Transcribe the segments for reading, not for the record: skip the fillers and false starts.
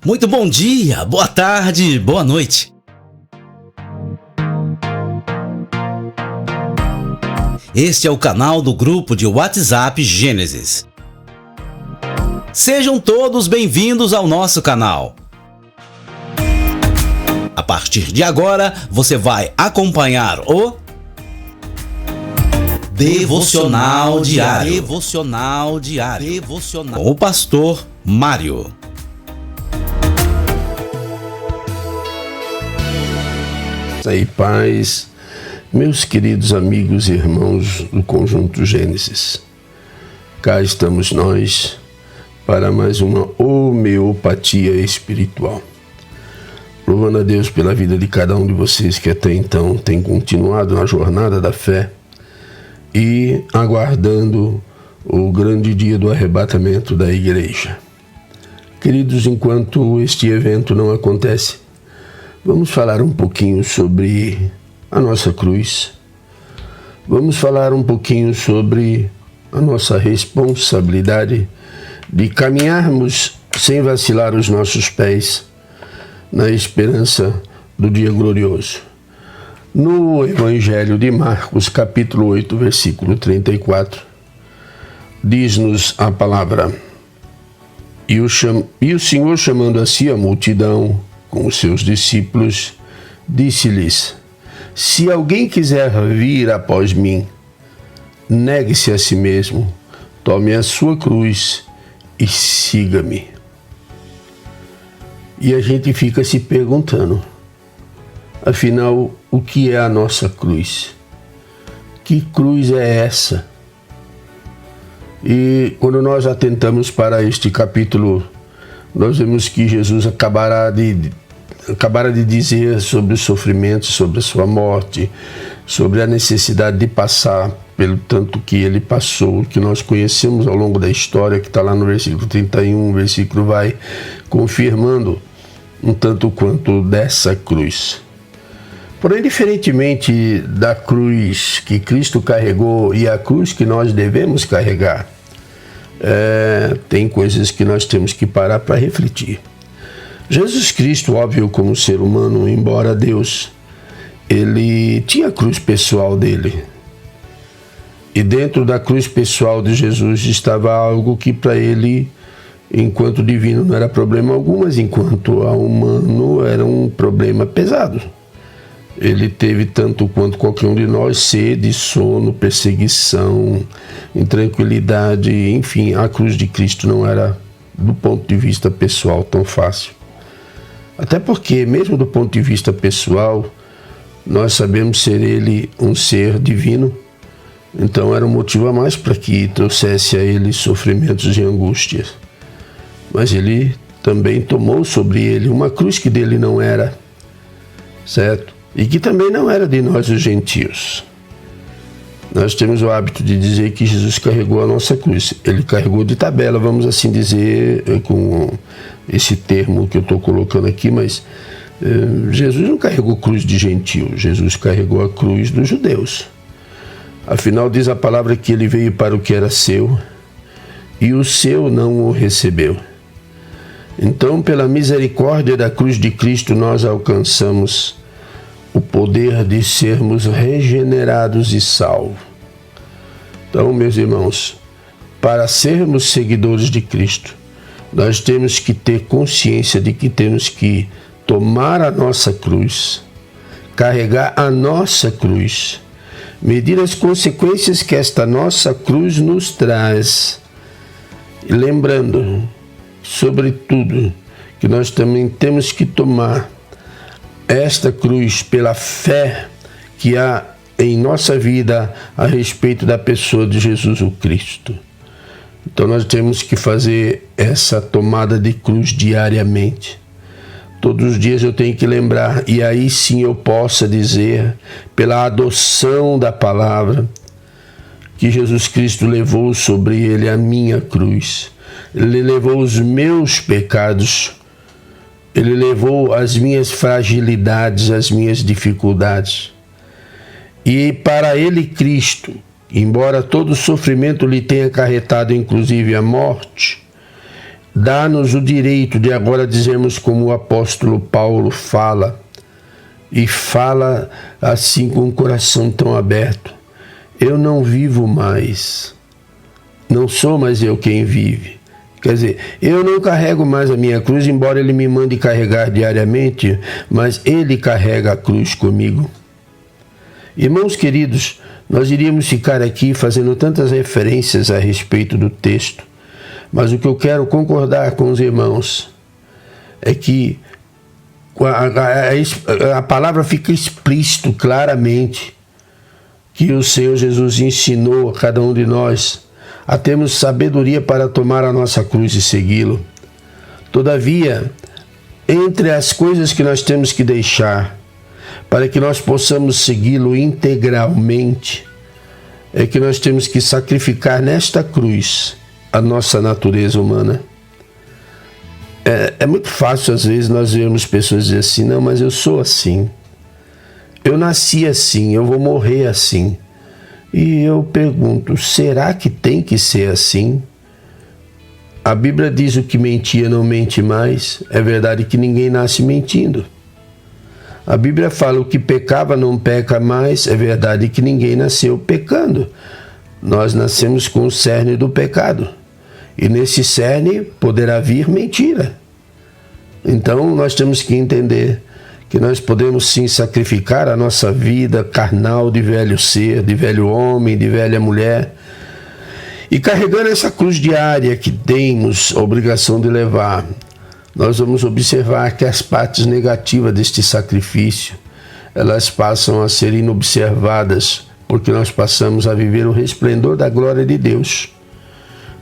Muito bom dia, boa tarde, boa noite. Este é o canal do grupo de WhatsApp Gênesis. Sejam todos bem-vindos ao nosso canal. A partir de agora, você vai acompanhar o Devocional Diário. Com o pastor Mário. E paz, meus queridos amigos e irmãos do Conjunto Gênesis. Cá estamos nós para mais uma homeopatia espiritual. Louvando a Deus pela vida de cada um de vocês que até então tem continuado na jornada da fé e aguardando o grande dia do arrebatamento da igreja. Queridos, enquanto este evento não acontece, vamos falar um pouquinho sobre a nossa cruz. Vamos falar um pouquinho sobre a nossa responsabilidade de caminharmos sem vacilar os nossos pés na esperança do dia glorioso. No Evangelho de Marcos, capítulo 8, versículo 34, diz-nos a palavra: E o Senhor, chamando a si a multidão com os seus discípulos, disse-lhes: Se alguém quiser vir após mim, negue-se a si mesmo, tome a sua cruz e siga-me. E a gente fica se perguntando, afinal, o que é a nossa cruz? Que cruz é essa? E quando nós atentamos para este capítulo, nós vemos que Jesus acabara de dizer sobre o sofrimento, sobre a sua morte, sobre a necessidade de passar pelo tanto que ele passou, que nós conhecemos ao longo da história, que está lá no versículo 31, o versículo vai confirmando um tanto quanto dessa cruz. Porém, diferentemente da cruz que Cristo carregou e a cruz que nós devemos carregar, tem coisas que nós temos que parar para refletir. Jesus Cristo, óbvio, como ser humano, embora Deus, ele tinha a cruz pessoal dele. E dentro da cruz pessoal de Jesus estava algo que para ele, enquanto divino, não era problema algum, mas enquanto humano era um problema pesado. Ele teve, tanto quanto qualquer um de nós, sede, sono, perseguição, intranquilidade, enfim, a cruz de Cristo não era, do ponto de vista pessoal, tão fácil. Até porque, mesmo do ponto de vista pessoal, nós sabemos ser ele um ser divino, então era um motivo a mais para que trouxesse a ele sofrimentos e angústias. Mas ele também tomou sobre ele uma cruz que dele não era, certo? E que também não era de nós os gentios. Nós temos o hábito de dizer que Jesus carregou a nossa cruz. Ele carregou de tabela, vamos assim dizer, com esse termo que eu estou colocando aqui, mas Jesus não carregou cruz de gentio, Jesus carregou a cruz dos judeus. Afinal, diz a palavra que ele veio para o que era seu, e o seu não o recebeu. Então, pela misericórdia da cruz de Cristo, nós alcançamos o poder de sermos regenerados e salvos. Então, meus irmãos, para sermos seguidores de Cristo, nós temos que ter consciência de que temos que tomar a nossa cruz, carregar a nossa cruz, medir as consequências que esta nossa cruz nos traz. E lembrando, sobretudo, que nós também temos que tomar esta cruz pela fé que há em nossa vida a respeito da pessoa de Jesus o Cristo. Então nós temos que fazer essa tomada de cruz diariamente. Todos os dias eu tenho que lembrar, e aí sim eu possa dizer, pela adoção da palavra, que Jesus Cristo levou sobre ele a minha cruz. Ele levou os meus pecados, ele levou as minhas fragilidades, as minhas dificuldades. E para ele, Cristo, embora todo sofrimento lhe tenha acarretado inclusive a morte, dá-nos o direito de agora dizermos como o apóstolo Paulo fala, e fala assim com o coração tão aberto: eu não vivo mais, não sou mais eu quem vive. Quer dizer, eu não carrego mais a minha cruz, embora ele me mande carregar diariamente, mas ele carrega a cruz comigo. Irmãos queridos, nós iríamos ficar aqui fazendo tantas referências a respeito do texto, mas o que eu quero concordar com os irmãos é que a palavra fica explícito claramente que o Senhor Jesus ensinou a cada um de nós a termos sabedoria para tomar a nossa cruz e segui-lo. Todavia, entre as coisas que nós temos que deixar para que nós possamos segui-lo integralmente, é que nós temos que sacrificar nesta cruz a nossa natureza humana. É muito fácil às vezes nós vermos pessoas dizer assim: não, mas eu sou assim, eu nasci assim, eu vou morrer assim. E eu pergunto, será que tem que ser assim? A Bíblia diz: o que mentia não mente mais. É verdade que ninguém nasce mentindo. A Bíblia fala: o que pecava não peca mais. É verdade que ninguém nasceu pecando. Nós nascemos com o cerne do pecado. E nesse cerne poderá vir mentira. Então nós temos que entender que nós podemos sim sacrificar a nossa vida carnal de velho ser, de velho homem, de velha mulher, e carregando essa cruz diária que temos a obrigação de levar, nós vamos observar que as partes negativas deste sacrifício, elas passam a ser inobservadas, porque nós passamos a viver o resplendor da glória de Deus.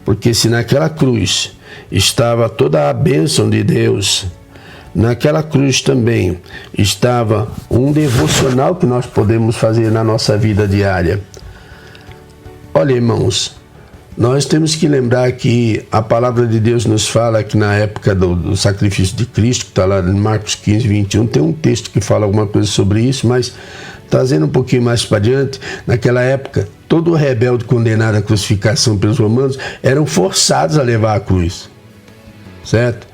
Porque se naquela cruz estava toda a bênção de Deus, naquela cruz também estava um devocional que nós podemos fazer na nossa vida diária. Olha, irmãos, nós temos que lembrar que a palavra de Deus nos fala que na época do sacrifício de Cristo, que está lá em Marcos 15, 21, tem um texto que fala alguma coisa sobre isso, mas trazendo um pouquinho mais para adiante, naquela época, todo rebelde condenado à crucificação pelos romanos eram forçados a levar a cruz, certo?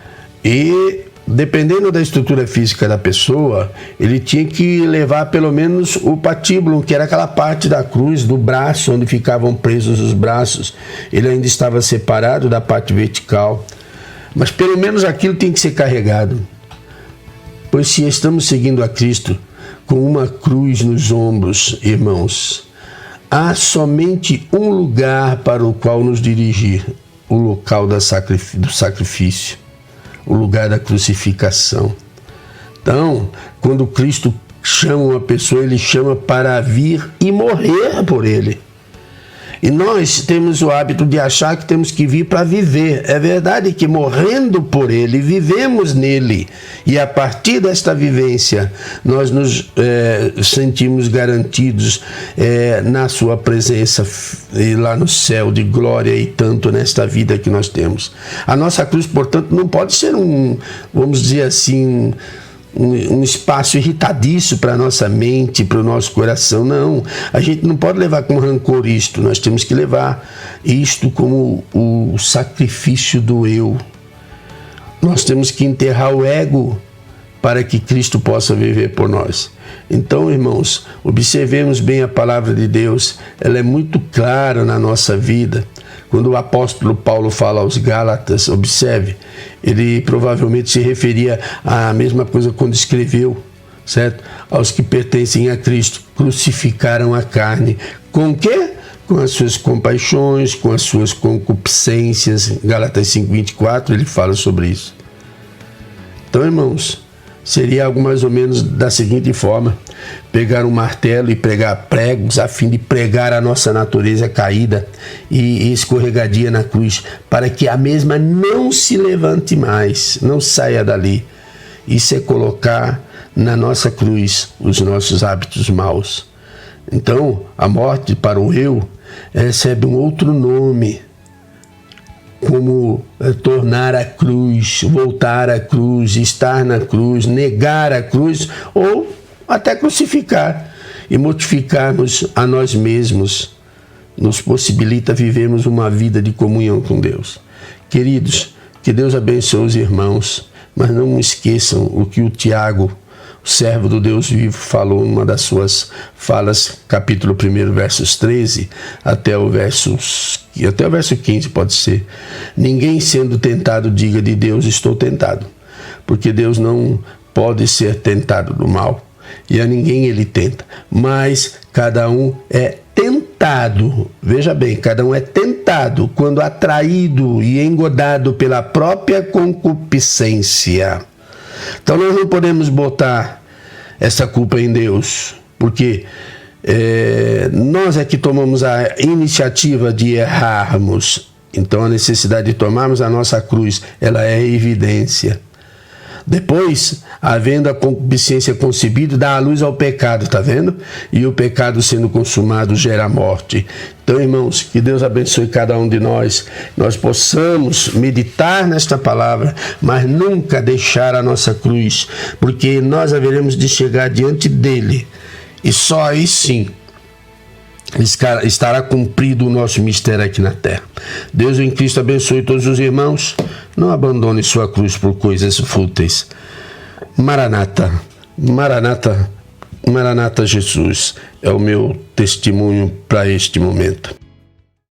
E dependendo da estrutura física da pessoa, ele tinha que levar pelo menos o patíbulo, que era aquela parte da cruz, do braço, onde ficavam presos os braços. Ele ainda estava separado da parte vertical, mas pelo menos aquilo tem que ser carregado. Pois se estamos seguindo a Cristo com uma cruz nos ombros, irmãos, há somente um lugar para o qual nos dirigir: o local do sacrifício, o lugar da crucificação. Então, quando Cristo chama uma pessoa, ele chama para vir e morrer por ele. E nós temos o hábito de achar que temos que vir para viver. É verdade que morrendo por ele, vivemos nele. E a partir desta vivência, nós nos sentimos garantidos na sua presença e lá no céu de glória, e tanto nesta vida que nós temos. A nossa cruz, portanto, não pode ser vamos dizer assim, um espaço irritadiço para a nossa mente, para o nosso coração. Não, a gente não pode levar com rancor isto. Nós temos que levar isto como o sacrifício do eu. Nós temos que enterrar o ego para que Cristo possa viver por nós. Então, irmãos, observemos bem a palavra de Deus. Ela é muito clara na nossa vida. Quando o apóstolo Paulo fala aos Gálatas, observe, ele provavelmente se referia à mesma coisa quando escreveu, certo? Aos que pertencem a Cristo, crucificaram a carne. Com o quê? Com as suas compaixões, com as suas concupiscências. Gálatas 5:24, ele fala sobre isso. Então, irmãos, seria algo mais ou menos da seguinte forma: pegar um martelo e pregar pregos a fim de pregar a nossa natureza caída e escorregadia na cruz, para que a mesma não se levante mais, não saia dali. Isso é colocar na nossa cruz os nossos hábitos maus. Então, a morte para o eu recebe um outro nome, como tornar a cruz, voltar à cruz, estar na cruz, negar a cruz, ou até crucificar e mortificarmos a nós mesmos. Nos possibilita vivermos uma vida de comunhão com Deus. Queridos, Que Deus abençoe os irmãos, mas não esqueçam o que o Tiago, o servo do Deus vivo, falou numa das suas falas, capítulo 1, versos 13 até o verso 15, pode ser. Ninguém sendo tentado diga de Deus, estou tentado, porque Deus não pode ser tentado do mal, e a ninguém ele tenta, mas cada um é tentado, veja bem, cada um é tentado quando atraído e engodado pela própria concupiscência. Então nós não podemos botar essa culpa em Deus, porque nós é que tomamos a iniciativa de errarmos. Então a necessidade de tomarmos a nossa cruz, ela é evidência. Depois, havendo a concupiscência concebida, dá a luz ao pecado, tá vendo? E o pecado sendo consumado gera morte. Então, irmãos, que Deus abençoe cada um de nós possamos meditar nesta palavra, mas nunca deixar a nossa cruz, porque nós haveremos de chegar diante dele, e só aí sim estará cumprido o nosso mistério aqui na terra. Deus em Cristo abençoe todos os irmãos. Não abandone sua cruz por coisas fúteis. Maranata, Maranata, Maranata, Jesus é o meu testemunho para este momento.